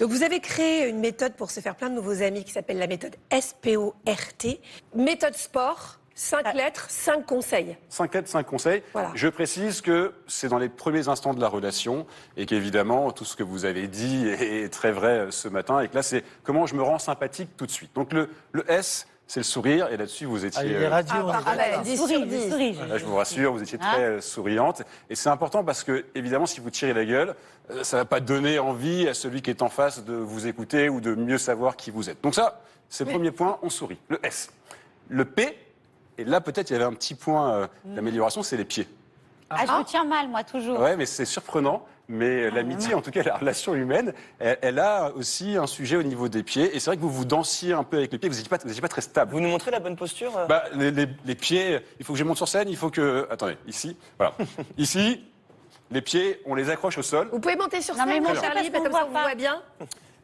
Donc vous avez créé une méthode pour se faire plein de nouveaux amis qui s'appelle la méthode SPORT. Méthode sport, 5 lettres, 5 conseils. 5 lettres, 5 conseils. Voilà. Je précise que c'est dans les premiers instants de la relation et qu'évidemment, tout ce que vous avez dit est très vrai ce matin. Et que là, c'est comment je me rends sympathique tout de suite. Donc le S, c'est le sourire. Et là-dessus, vous étiez... les radios, 10 sur 10. Là, je vous rassure, vous étiez très souriante. Et c'est important parce que, évidemment, si vous tirez la gueule, ça ne va pas donner envie à celui qui est en face de vous écouter ou de mieux savoir qui vous êtes. Donc ça, c'est le premier point, on sourit. Le S. Le P, et là, peut-être, il y avait un petit point d'amélioration, c'est les pieds. Je me tiens mal, moi, toujours. Ouais, mais c'est surprenant. Mais l'amitié, en tout cas la relation humaine, elle a aussi un sujet au niveau des pieds. Et c'est vrai que vous vous dansiez un peu avec les pieds, vous n'étiez pas très stable. Vous nous montrez la bonne posture Les pieds, il faut que je monte sur scène, il faut que... Attendez, ici, voilà. Ici, les pieds, on les accroche au sol. Vous pouvez monter sur Non, mais scène, montez Charlie, parce qu'on comme ça on voit vous pas. voit bien.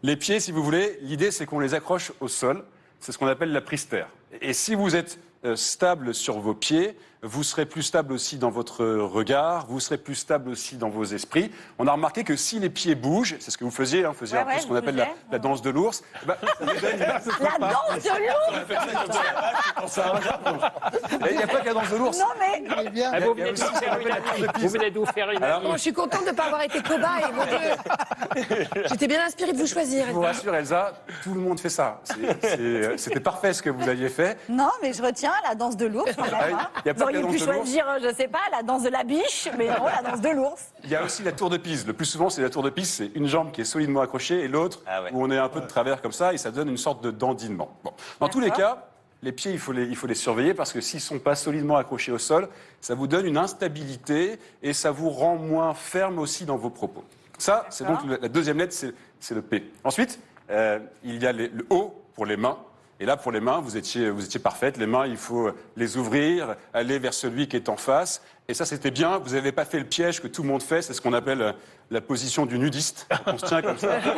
Les pieds, si vous voulez, l'idée, c'est qu'on les accroche au sol. C'est ce qu'on appelle la prise terre. Et si vous êtes stable sur vos pieds, vous serez plus stable aussi dans votre regard, vous serez plus stable aussi dans vos esprits. On a remarqué que si les pieds bougent, c'est ce que vous faisiez, vous faisiez un peu ce qu'on appelle la danse de l'ours. La danse de l'ours. Il n'y a pas que la danse de l'ours. Non, mais... Vous venez de vous faire une... Bon, je suis contente de ne pas avoir été cobaye, mon Dieu. J'étais bien inspirée de vous choisir. Je vous rassure, Elsa, tout le monde fait ça. C'était parfait ce que vous aviez fait. Non, mais je retiens la danse de l'ours. Il y a pas Vous que la auriez danse pu de l'ours. choisir, je sais pas, la danse de la biche, mais non, la danse de l'ours. Il y a aussi la tour de Pise. Le plus souvent, c'est la tour de Pise. C'est une jambe qui est solidement accrochée et l'autre où on est un peu de travers comme ça et ça donne une sorte de dandinement. Bon. Dans tous les cas, les pieds, il faut les surveiller parce que s'ils ne sont pas solidement accrochés au sol, ça vous donne une instabilité et ça vous rend moins ferme aussi dans vos propos. Ça, c'est donc la deuxième lettre, c'est le P. Ensuite, il y a le O pour les mains. Et là, pour les mains, vous étiez parfaite. Les mains, il faut les ouvrir, aller vers celui qui est en face. Et ça, c'était bien. Vous n'avez pas fait le piège que tout le monde fait. C'est ce qu'on appelle la position du nudiste. On se tient comme ça. Je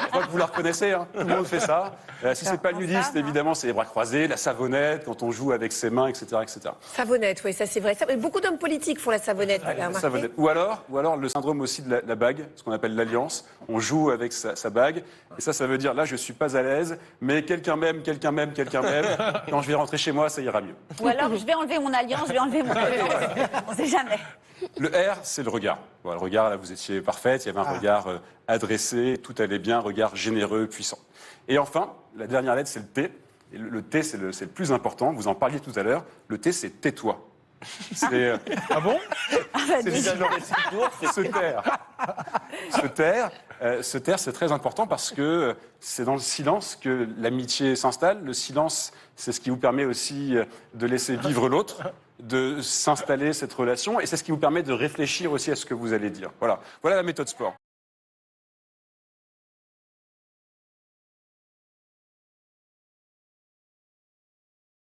crois que vous la reconnaissez. Hein. Tout le monde fait ça. Si c'est pas le nudiste, évidemment, c'est les bras croisés, la savonnette, quand on joue avec ses mains, etc., etc. Savonnette, oui, ça c'est vrai. Beaucoup d'hommes politiques font la savonnette. vous avez remarqué. Savonnette. Ou alors le syndrome aussi de la bague, ce qu'on appelle l'alliance. On joue avec sa bague. Et ça veut dire, là, je suis pas à l'aise, mais quelqu'un m'aime. Quand je vais rentrer chez moi, ça ira mieux. Ou alors, je vais enlever mon alliance, je vais enlever mon alliance. On sait jamais. Le R, c'est le regard. Bon, le regard, là, vous étiez parfaite. Il y avait un regard adressé, tout allait bien, regard généreux, puissant. Et enfin, la dernière lettre, c'est le T. Et le T, c'est le plus important. Vous en parliez tout à l'heure. Le T, c'est tais-toi. C'est Ah bon? c'est le silence. Se taire, c'est très important parce que c'est dans le silence que l'amitié s'installe. Le silence, c'est ce qui vous permet aussi de laisser vivre l'autre, de s'installer cette relation, et c'est ce qui vous permet de réfléchir aussi à ce que vous allez dire. Voilà la méthode sport.